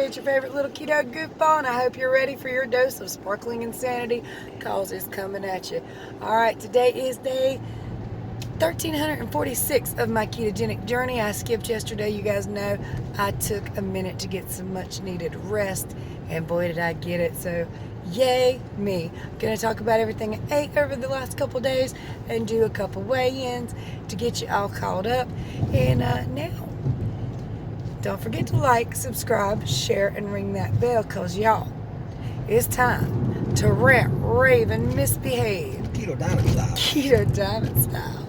It's your favorite little keto goofball, and I hope you're ready for your dose of sparkling insanity, cause it's coming at you. Alright, today is day 1346 of my ketogenic journey. I skipped yesterday. You guys know I took a minute to get some much needed rest, and boy did I get it. So yay me. I'm going to talk about everything I ate over the last couple days and do a couple weigh-ins to get you all caught up. And now, don't forget to like, subscribe, share, and ring that bell, because y'all, it's time to rant, rave, and misbehave. Keto Diamond style. Keto Diamond style.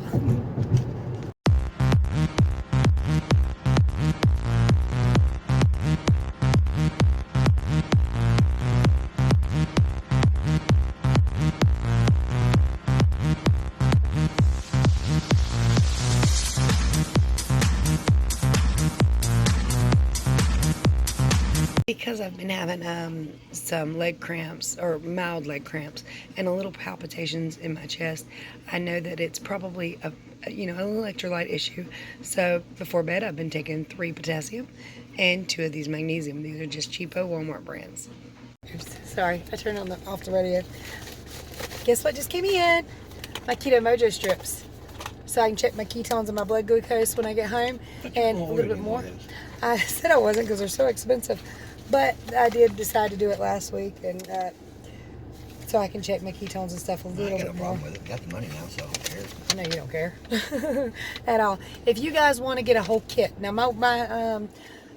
Because I've been having some leg cramps, or mild leg cramps, and a little palpitations in my chest, I know that it's probably an electrolyte issue. So before bed, I've been taking 3 potassium and 2 of these magnesium. These are just cheapo Walmart brands. Oops, sorry, I turned off the radio. Guess what just came in? My Keto Mojo strips. So I can check my ketones and my blood glucose when I get home, and a little bit more. I said I wasn't because they're so expensive. But I did decide to do it last week, and so I can check my ketones and stuff a little bit more. I got no problem with it. Got the money now, so I don't care. I know you don't care at all. If you guys want to get a whole kit, now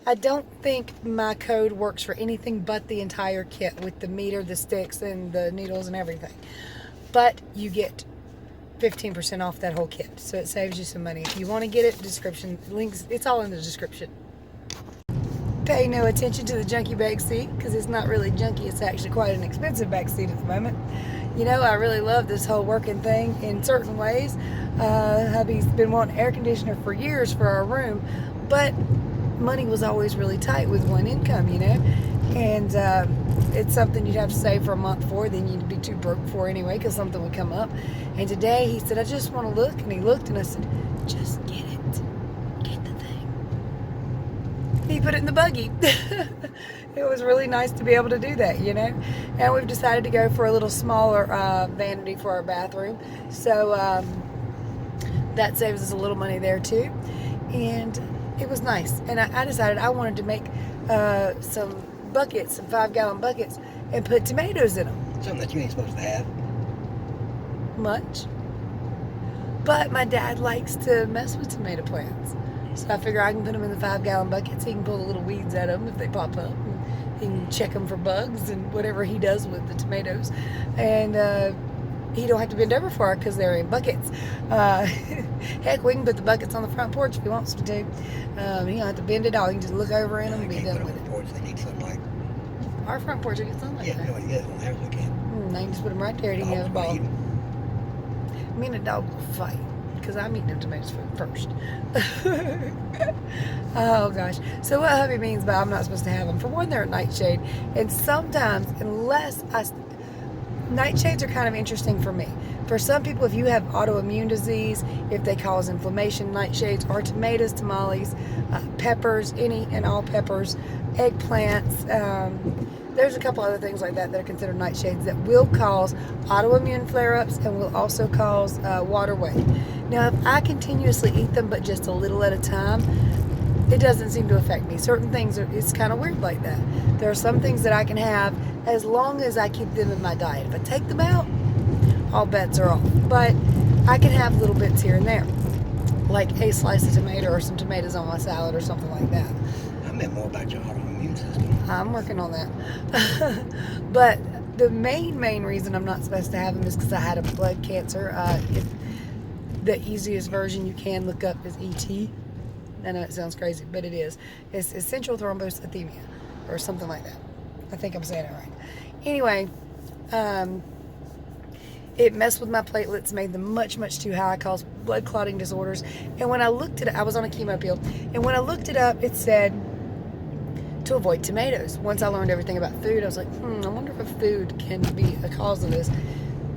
I don't think my code works for anything but the entire kit with the meter, the sticks, and the needles and everything. But you get 15% off that whole kit, so it saves you some money. If you want to get it, description links, it's all in the description. Pay no attention to the junky back seat, because it's not really junky. It's actually quite an expensive back seat at the moment. You know, I really love this whole working thing in certain ways. Hubby's been wanting air conditioner for years for our room, but money was always really tight with one income, you know, and it's something you'd have to save for a month for, then you'd be too broke for anyway, because something would come up. And today he said, I just want to look, and he looked, and I said, just get it. He put it in the buggy. It was really nice to be able to do that, you know. And we've decided to go for a little smaller vanity for our bathroom, so that saves us a little money there too. And it was nice. And I decided I wanted to make some buckets, some 5-gallon buckets, and put tomatoes in them. Something that you ain't supposed to have. Much. But my dad likes to mess with tomato plants. So I figure I can put them in the 5-gallon buckets. He can pull the little weeds out of them if they pop up. And he can check them for bugs and whatever he does with the tomatoes. And he don't have to bend over for it because they're in buckets. Heck, we can put the buckets on the front porch if he wants to. He don't have to bend it all. He can just look over in them and be done with it. Porch, they need sunlight. Our front porch will get sunlight. Yeah, no, yeah, on ours they can. They can just put them right there and he can have a ball. Me and the dog will fight, because I'm eating them tomatoes first. Oh gosh. So what hubby means by I'm not supposed to have them, for one, they're a nightshade, and sometimes, nightshades are kind of interesting for me. For some people, if you have autoimmune disease, if they cause inflammation, nightshades, or tomatoes, tamales, peppers, any and all peppers, eggplants, there's a couple other things like that that are considered nightshades that will cause autoimmune flare-ups and will also cause water weight. Now, if I continuously eat them, but just a little at a time, it doesn't seem to affect me. Certain things, it's kind of weird like that. There are some things that I can have as long as I keep them in my diet. If I take them out, all bets are off. But I can have little bits here and there, like a slice of tomato or some tomatoes on my salad or something like that. I meant more about your autoimmune system. I'm working on that. But the main reason I'm not supposed to have them is because I had a blood cancer. The easiest version you can look up is ET. I know it sounds crazy, but it is. It's essential thrombocythemia or something like that. I think I'm saying it right. Anyway, it messed with my platelets, made them much too high, caused blood clotting disorders. And when I looked it up, I was on a chemo pill, and when I looked it up, it said to avoid tomatoes. Once I learned everything about food, I was like, I wonder if food can be a cause of this.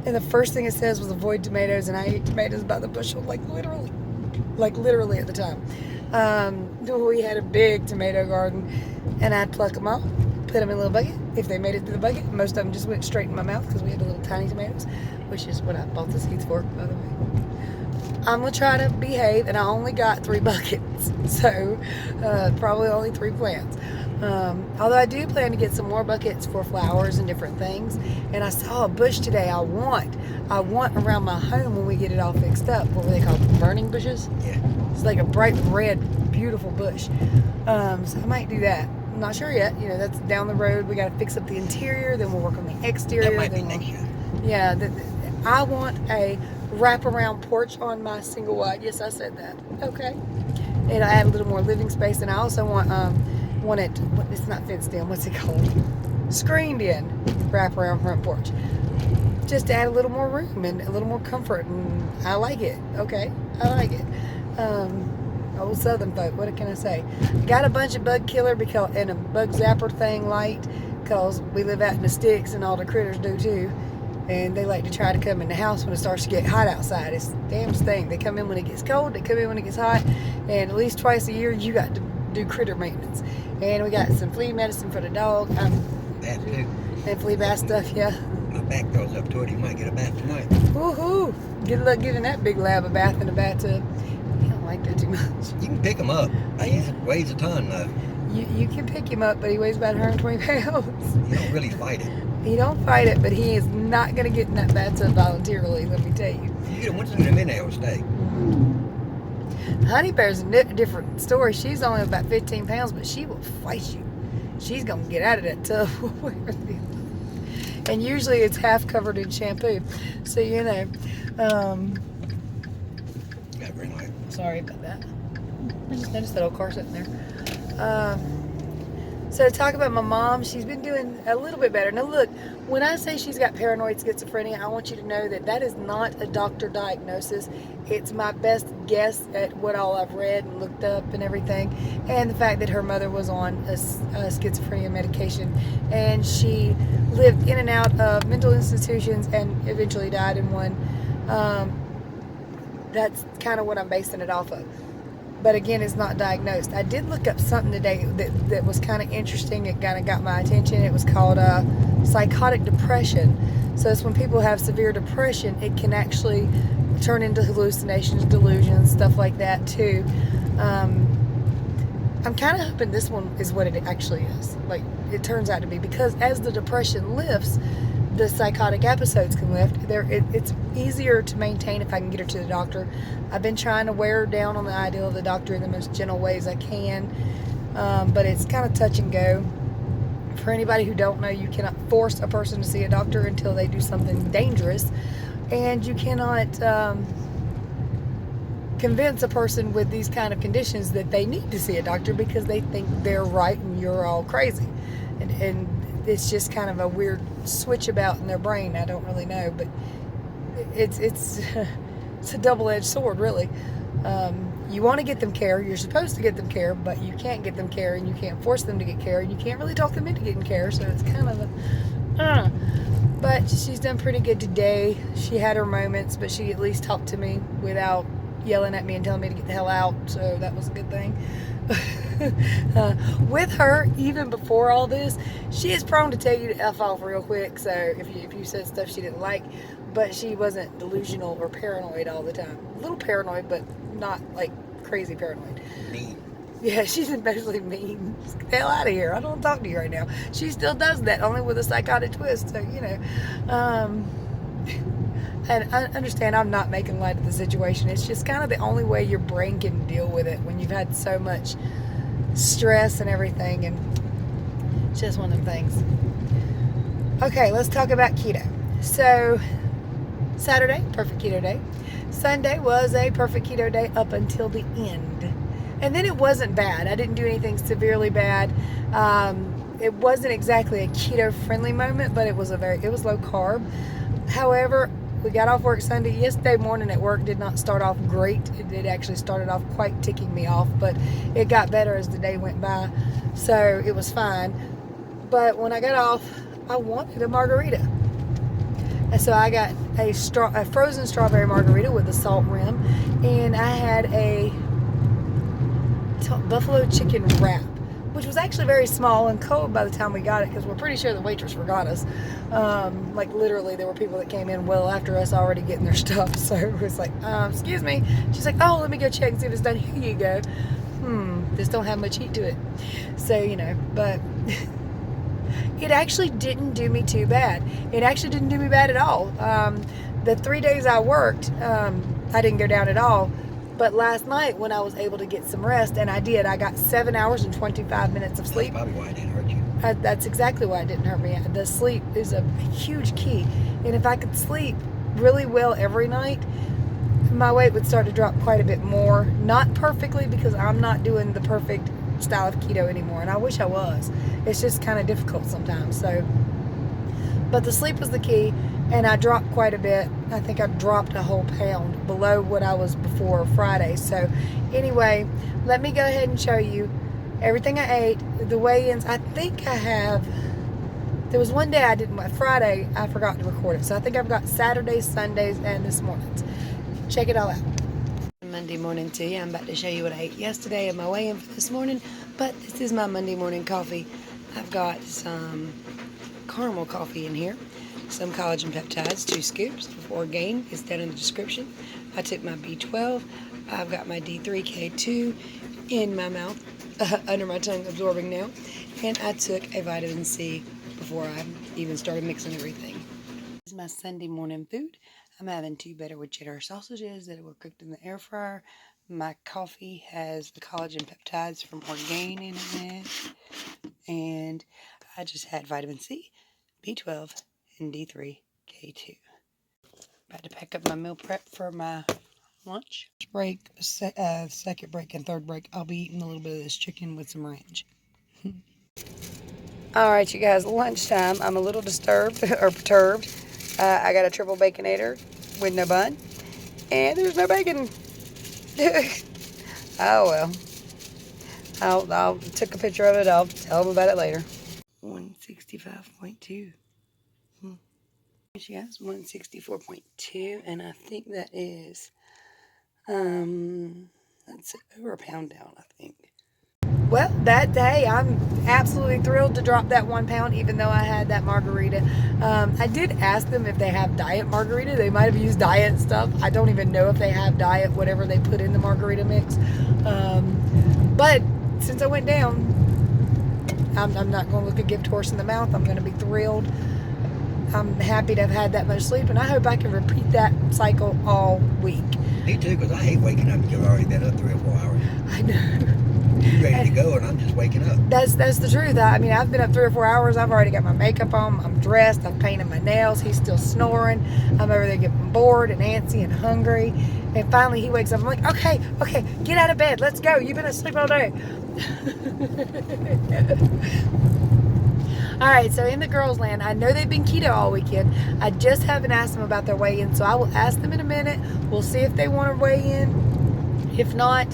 And the first thing it says was avoid tomatoes, and I ate tomatoes by the bushel, like literally at the time. We had a big tomato garden, and I'd pluck them all, put them in a little bucket. If they made it to the bucket, most of them just went straight in my mouth because we had the little tiny tomatoes, which is what I bought the seeds for, by the way. I'm going to try to behave, and I only got 3 buckets, so probably only 3 plants. Although I do plan to get some more buckets for flowers and different things. And I saw a bush today I want around my home when we get it all fixed up. What were they called? Burning bushes? Yeah. It's like a bright red, beautiful bush. So I might do that. I'm not sure yet. You know, that's down the road. We got to fix up the interior, then we'll work on the exterior. That might be then next year. Yeah, I want a wraparound porch on my single wide. Yes, I said that. Okay. And I add a little more living space, and I also want it. It's not fenced in. What's it called? Screened in wraparound front porch. Just to add a little more room and a little more comfort, and I like it. Okay, I like it. Old Southern folk. What can I say? Got a bunch of bug killer and a bug zapper thing light, because we live out in the sticks, and all the critters do too. And they like to try to come in the house when it starts to get hot outside. It's the damnedest thing. They come in when it gets cold, they come in when it gets hot, and at least twice a year you got to do critter maintenance. And we got some flea medicine for the dog. That too. And flea bath stuff, yeah. My back goes up to it. You might get a bath tonight. Woohoo! Good luck getting that big lab a bath in the bathtub. He don't like that too much. You can pick them up. He weighs a ton though. You can pick him up, but he weighs about 120 pounds. You don't really fight it. He don't fight it, but he is not going to get in that bathtub voluntarily, let me tell you. You get him once in a minute, he'll stay. Honey Bear's a different story. She's only about 15 pounds, but she will fight you. She's going to get out of that tub. And usually it's half covered in shampoo. So, you know. Got green light. Sorry about that. I just noticed that old car sitting there. So to talk about my mom, she's been doing a little bit better. Now look, when I say she's got paranoid schizophrenia, I want you to know that that is not a doctor diagnosis. It's my best guess at what all I've read and looked up and everything. And the fact that her mother was on a schizophrenia medication, and she lived in and out of mental institutions and eventually died in one. That's kind of what I'm basing it off of. But again, it's not diagnosed. I did look up something today that was kind of interesting. It kind of got my attention. It was called psychotic depression. So it's when people have severe depression, it can actually turn into hallucinations, delusions, stuff like that too. I'm kind of hoping this one is what it actually is. Like, it turns out to be, because as the depression lifts, the psychotic episodes can lift. It's easier to maintain if I can get her to the doctor. I've been trying to wear her down on the idea of the doctor in the most gentle ways I can, but it's kind of touch and go. For anybody who don't know, you cannot force a person to see a doctor until they do something dangerous, and you cannot convince a person with these kind of conditions that they need to see a doctor because they think they're right and you're all crazy, and it's just kind of a weird switch about in their brain. I don't really know, but it's a double-edged sword, really. You want to get them care, you're supposed to get them care, but you can't get them care, and you can't force them to get care, and you can't really talk them into getting care, so it's kind of a but she's done pretty good today. She had her moments, but she at least talked to me without yelling at me and telling me to get the hell out, so that was a good thing. With her, even before all this, she is prone to tell you to F off real quick. So if you said stuff she didn't like, but she wasn't delusional or paranoid all the time. A little paranoid, but not like crazy paranoid. Mean. Yeah, she's especially mean. Just get the hell out of here. I don't want to talk to you right now. She still does that, only with a psychotic twist. So, you know. And I understand I'm not making light of the situation. It's just kind of the only way your brain can deal with it when you've had so much stress and everything. And it's just one of them things. Okay, let's talk about keto. So, Saturday, perfect keto day. Sunday was a perfect keto day up until the end. And then it wasn't bad. I didn't do anything severely bad. It wasn't exactly a keto-friendly moment, but it was low carb. However, we got off work Sunday. Yesterday morning at work did not start off great. It actually started off quite ticking me off, but it got better as the day went by, so it was fine. But when I got off, I wanted a margarita. And so I got a frozen strawberry margarita with a salt rim, and I had a buffalo chicken wrap, which was actually very small and cold by the time we got it, because we're pretty sure the waitress forgot us. Like literally there were people that came in well after us already getting their stuff. So it was like, excuse me. She's like, oh, let me go check and see if it's done. Here you go. This don't have much heat to it. So, you know, but it actually didn't do me too bad. It actually didn't do me bad at all. The 3 days I worked, I didn't go down at all. But last night when I was able to get some rest, and I did, I got 7 hours and 25 minutes of sleep. That's probably why it didn't hurt you. That's exactly why it didn't hurt me. The sleep is a huge key. And if I could sleep really well every night, my weight would start to drop quite a bit more. Not perfectly, because I'm not doing the perfect style of keto anymore, and I wish I was. It's just kind of difficult sometimes. So, but the sleep was the key, and I dropped quite a bit. I think I dropped a whole pound below what I was before Friday. So anyway, let me go ahead and show you everything I ate, the weigh-ins. I think I have, there was one day I didn't, Friday I forgot to record it. So I think I've got Saturdays, Sundays, and this morning's. Check it all out. Monday morning to you. I'm about to show you what I ate yesterday and my weigh-in for this morning, but this is my Monday morning coffee. I've got some caramel coffee in here, some collagen peptides, 2 scoops of Orgain. It's down in the description. I took my B12. I've got my D3K2 in my mouth, under my tongue, absorbing now, and I took a vitamin C before I even started mixing everything. This is my Sunday morning food. I'm having 2 Betterwood cheddar sausages that were cooked in the air fryer. My coffee has the collagen peptides from Orgain in it. And I just had vitamin C, B12, and D3K2. About to pack up my meal prep for my lunch. Break, second break and third break, I'll be eating a little bit of this chicken with some ranch. Alright, you guys, lunchtime. I'm a little disturbed, or perturbed. I got a triple baconator with no bun, and there's no bacon. Oh well. I'll took a picture of it. I'll tell them about it later. 165.2. She has 164.2, and I think that is that's over a pound down, I think. Well, that day, I'm absolutely thrilled to drop that 1 pound, even though I had that margarita. I did ask them if they have diet margarita. They might have used diet stuff. I don't even know if they have diet, whatever they put in the margarita mix. But since I went down, I'm not going to look a gift horse in the mouth. I'm going to be thrilled. I'm happy to have had that much sleep, and I hope I can repeat that cycle all week. Me too, because I hate waking up. You've already been up 3 or 4 hours. I know. You're ready to go, and I'm just waking up. That's the truth. I mean, I've been up 3 or 4 hours. I've already got my makeup on. I'm dressed. I'm painting my nails. He's still snoring. I'm over there getting bored and antsy and hungry. And finally, he wakes up. I'm like, okay, get out of bed. Let's go. You've been asleep all day. All right, so in the girls' land, I know they've been keto all weekend. I just haven't asked them about their weigh-in, so I will ask them in a minute. We'll see if they want to weigh in. If not,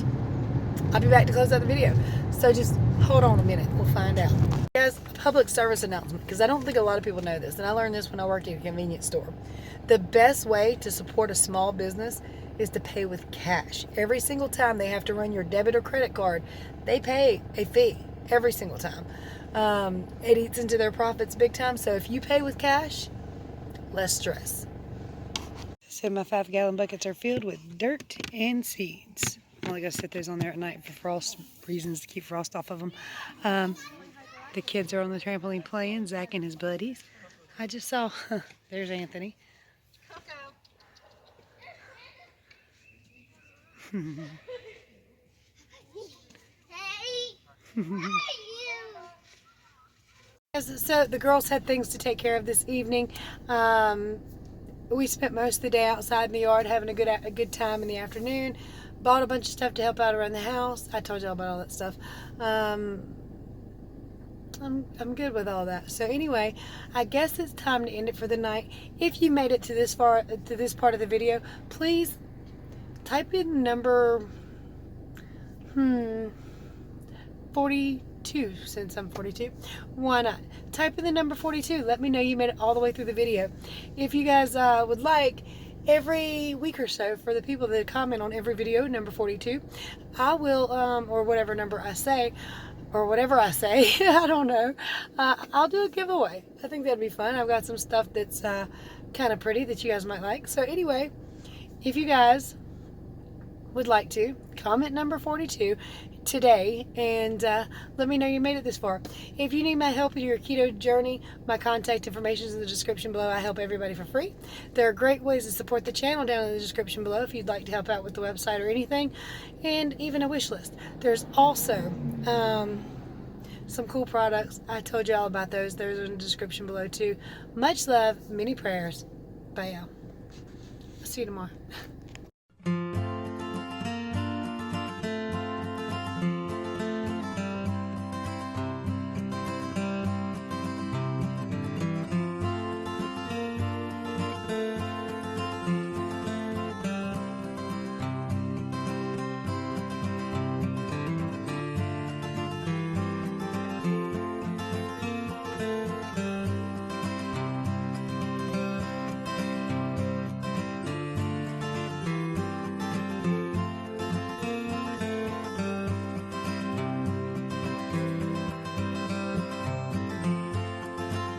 I'll be back to close out the video. So just hold on a minute. We'll find out. Guys, a public service announcement, because I don't think a lot of people know this, and I learned this when I worked at a convenience store. The best way to support a small business is to pay with cash. Every single time they have to run your debit or credit card, they pay a fee every single time. It eats into their profits big time, so if you pay with cash, less stress. So my 5-gallon buckets are filled with dirt and seeds. I only gotta set those on there at night for frost reasons, to keep frost off of them. The kids are on the trampoline playing, Zach and his buddies. I just saw, there's Anthony. So the girls had things to take care of this evening. We spent most of the day outside in the yard having a good time in the afternoon. Bought a bunch of stuff to help out around the house. I told y'all about all that stuff. I'm good with all that. So anyway, I guess it's time to end it for the night. If you made it to this part of the video, please type in number 42, since I'm 42. Why not? Type in the number 42. Let me know you made it all the way through the video. If you guys would like, every week or so, for the people that comment on every video, number 42, I will, or whatever number I say, or whatever I say, I don't know, I'll do a giveaway. I think that'd be fun. I've got some stuff that's kind of pretty that you guys might like. So anyway, if you guys would like to, comment number 42 today and let me know you made it this far. If you need my help in your keto journey, my contact information is in the description below. I help everybody for free. There are great ways to support the channel down in the description below if you'd like to help out with the website or anything, and even a wish list. There's also some cool products. I told you all about those. Those are in the description below too. Much love, many prayers. Bye, y'all. I'll see you tomorrow.